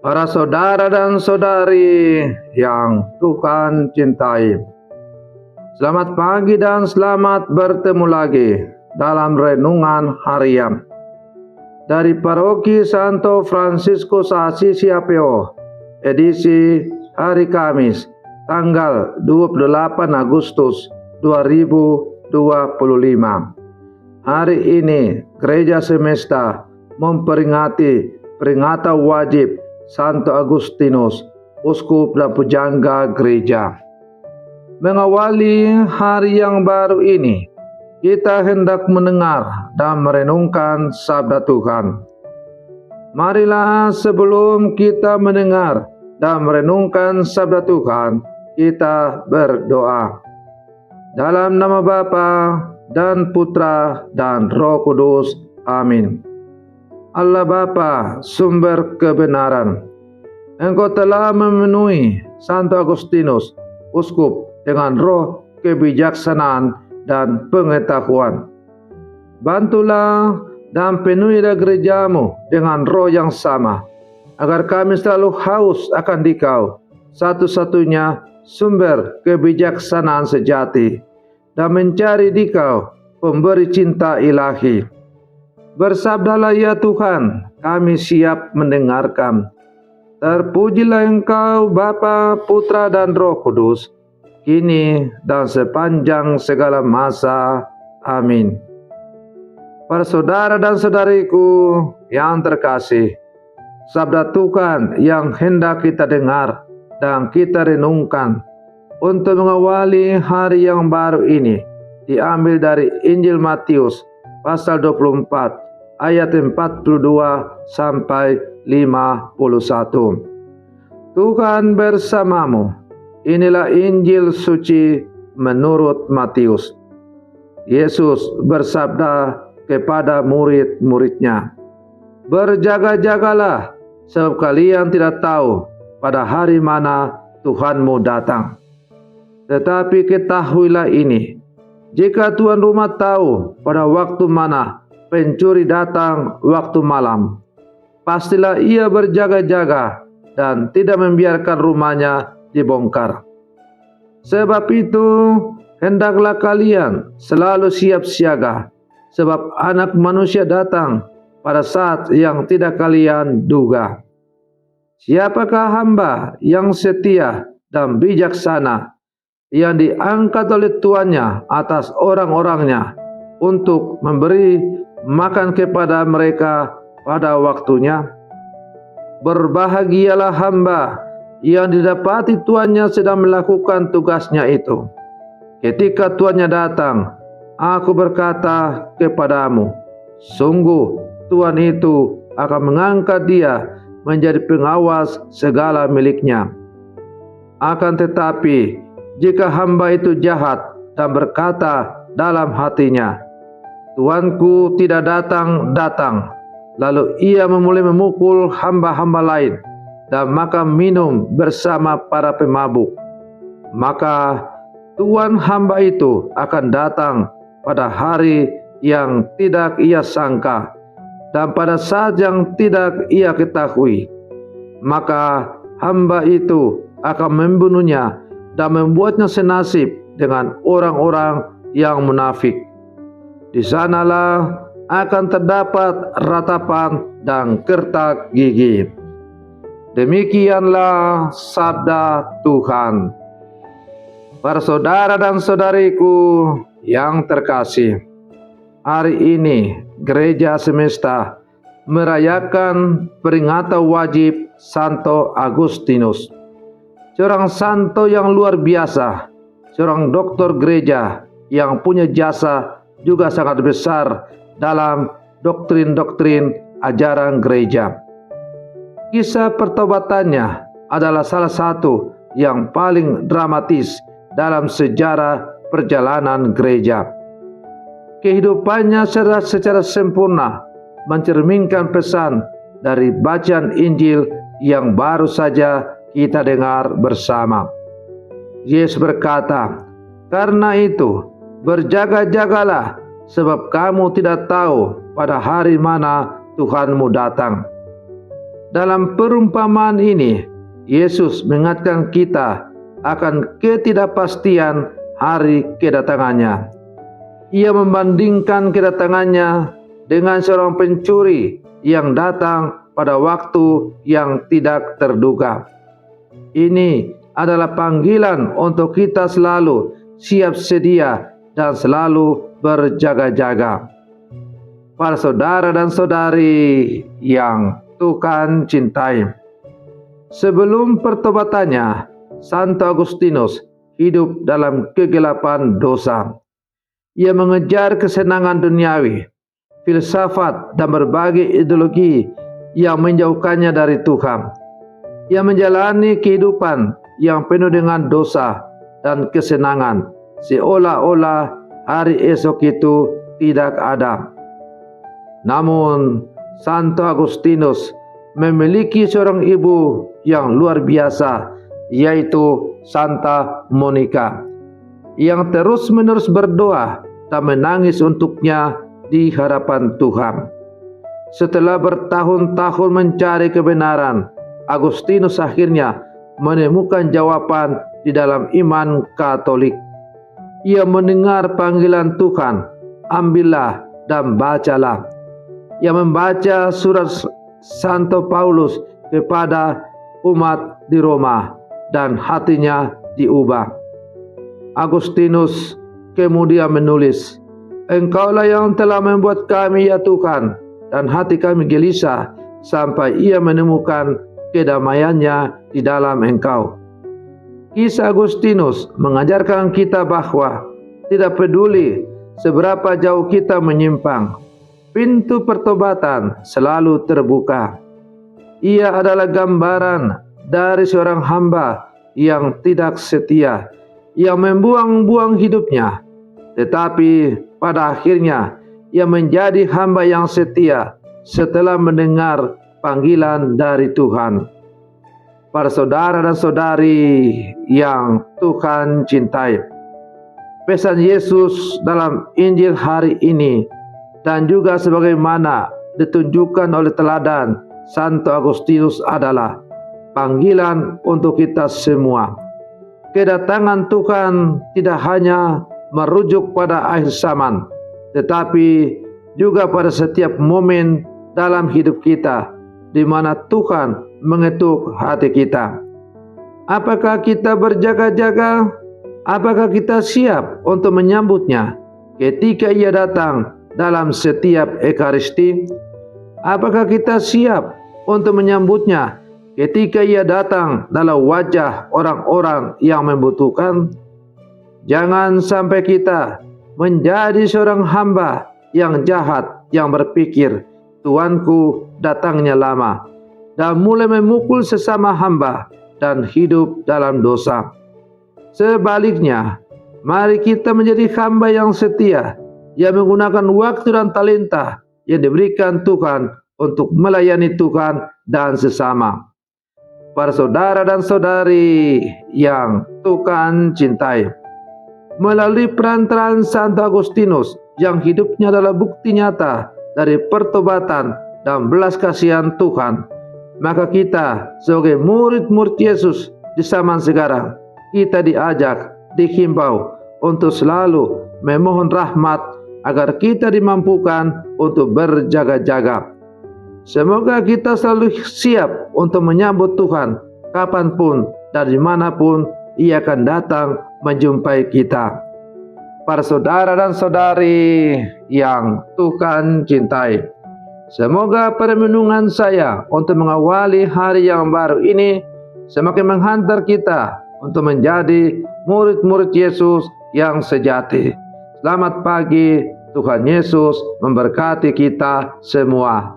Para saudara dan saudari yang Tuhan cintai, selamat pagi dan selamat bertemu lagi dalam renungan harian dari Paroki Santo Fransiskus Assisi APO, edisi hari Kamis, tanggal 28 Agustus 2025. Hari ini Gereja Semesta memperingati peringatan wajib Santo Agustinus, Uskup dan Pujangga Gereja. Mengawali hari yang baru ini, kita hendak mendengar dan merenungkan sabda Tuhan. Marilah sebelum kita mendengar dan merenungkan sabda Tuhan, kita berdoa. Dalam nama Bapa dan Putra dan Roh Kudus. Amin. Allah Bapa, sumber kebenaran, Engkau telah memenuhi Santo Agustinus, Uskup, dengan roh kebijaksanaan dan pengetahuan. Bantulah dan penuhilah gerejamu dengan roh yang sama, agar kami selalu haus akan Dikau, satu-satunya sumber kebijaksanaan sejati, dan mencari Dikau, pemberi cinta ilahi. Bersabdalah ya Tuhan, kami siap mendengarkan. Terpujilah Engkau Bapa, Putra dan Roh Kudus, kini dan sepanjang segala masa. Amin. Para saudara dan saudariku yang terkasih, sabda Tuhan yang hendak kita dengar dan kita renungkan untuk mengawali hari yang baru ini diambil dari Injil Matius pasal 24 ayat 42 sampai 51. Tuhan bersamamu. Inilah Injil suci menurut Matius. Yesus bersabda kepada murid-muridnya, "Berjaga-jagalah, sebab kalian tidak tahu pada hari mana Tuhanmu datang. Tetapi ketahuilah ini, jika tuan rumah tahu pada waktu mana pencuri datang waktu malam, pastilah ia berjaga-jaga dan tidak membiarkan rumahnya dibongkar. Sebab itu, hendaklah kalian selalu siap siaga, sebab Anak Manusia datang pada saat yang tidak kalian duga. Siapakah hamba yang setia dan bijaksana, yang diangkat oleh tuannya atas orang-orangnya untuk memberi makan kepada mereka pada waktunya? Berbahagialah hamba yang didapati tuannya sedang melakukan tugasnya itu. Ketika tuannya datang, aku berkata kepadamu, sungguh tuan itu akan mengangkat dia menjadi pengawas segala miliknya. Akan tetapi, jika hamba itu jahat dan berkata dalam hatinya, Tuanku tidak datang, lalu ia mulai memukul hamba-hamba lain dan makan minum bersama para pemabuk, maka tuan hamba itu akan datang pada hari yang tidak ia sangka dan pada saat yang tidak ia ketahui. Maka hamba itu akan membunuhnya dan membuatnya senasib dengan orang-orang yang munafik. Di sanalah akan terdapat ratapan dan kertak gigi. Demikianlah sabda Tuhan. Para saudara dan saudariku yang terkasih, hari ini Gereja Semesta merayakan peringatan wajib Santo Agustinus, seorang santo yang luar biasa, seorang dokter gereja yang punya jasa juga sangat besar dalam doktrin-doktrin ajaran gereja. Kisah pertobatannya adalah salah satu yang paling dramatis dalam sejarah perjalanan gereja. Kehidupannya secara sempurna mencerminkan pesan dari bacaan Injil yang baru saja kita dengar bersama. Yesus berkata, "Karena itu, berjaga-jagalah, sebab kamu tidak tahu pada hari mana Tuhanmu datang." Dalam perumpamaan ini, Yesus mengingatkan kita akan ketidakpastian hari kedatangannya. Ia membandingkan kedatangannya dengan seorang pencuri yang datang pada waktu yang tidak terduga. Ini adalah panggilan untuk kita selalu siap sedia dan selalu berjaga-jaga. Para saudara dan saudari yang Tuhan cintai, sebelum pertobatannya, Santo Agustinus hidup dalam kegelapan dosa. Ia mengejar kesenangan duniawi, filsafat dan berbagai ideologi yang menjauhkannya dari Tuhan. Ia menjalani kehidupan yang penuh dengan dosa dan kesenangan, seolah-olah hari esok itu tidak ada. Namun, Santo Agustinus memiliki seorang ibu yang luar biasa, yaitu Santa Monica, yang terus-menerus berdoa dan menangis untuknya di hadapan Tuhan. Setelah bertahun-tahun mencari kebenaran, Agustinus akhirnya menemukan jawaban di dalam iman Katolik. Ia mendengar panggilan Tuhan, ambillah dan bacalah. Ia membaca surat Santo Paulus kepada umat di Roma dan hatinya diubah. Agustinus kemudian menulis, "Engkaulah yang telah membuat kami ya Tuhan, dan hati kami gelisah sampai ia menemukan kedamaiannya di dalam Engkau." Kisah Agustinus mengajarkan kita bahwa tidak peduli seberapa jauh kita menyimpang, pintu pertobatan selalu terbuka. Ia adalah gambaran dari seorang hamba yang tidak setia, yang membuang-buang hidupnya, tetapi pada akhirnya ia menjadi hamba yang setia setelah mendengar panggilan dari Tuhan. Para saudara dan saudari yang Tuhan cintai, pesan Yesus dalam Injil hari ini dan juga sebagaimana ditunjukkan oleh teladan Santo Agustinus adalah panggilan untuk kita semua. Kedatangan Tuhan tidak hanya merujuk pada akhir zaman, tetapi juga pada setiap momen dalam hidup kita, di mana Tuhan mengetuk hati kita. Apakah kita berjaga-jaga? Apakah kita siap untuk menyambutnya ketika ia datang dalam setiap Ekaristi? Apakah kita siap untuk menyambutnya ketika ia datang dalam wajah orang-orang yang membutuhkan? Jangan sampai kita menjadi seorang hamba yang jahat, yang berpikir Tuanku datangnya lama, dan mulai memukul sesama hamba dan hidup dalam dosa. Sebaliknya, mari kita menjadi hamba yang setia, yang menggunakan waktu dan talenta yang diberikan Tuhan untuk melayani Tuhan dan sesama. Para saudara dan saudari yang Tuhan cintai, melalui perantaraan Santo Agustinus yang hidupnya adalah bukti nyata dari pertobatan dan belas kasihan Tuhan, maka kita sebagai murid-murid Yesus di zaman sekarang, kita diajak, dihimbau untuk selalu memohon rahmat agar kita dimampukan untuk berjaga-jaga. Semoga kita selalu siap untuk menyambut Tuhan kapanpun dan dimanapun ia akan datang menjumpai kita. Para saudara dan saudari yang Tuhan cintai, semoga perenungan saya untuk mengawali hari yang baru ini semakin menghantar kita untuk menjadi murid-murid Yesus yang sejati. Selamat pagi, Tuhan Yesus memberkati kita semua.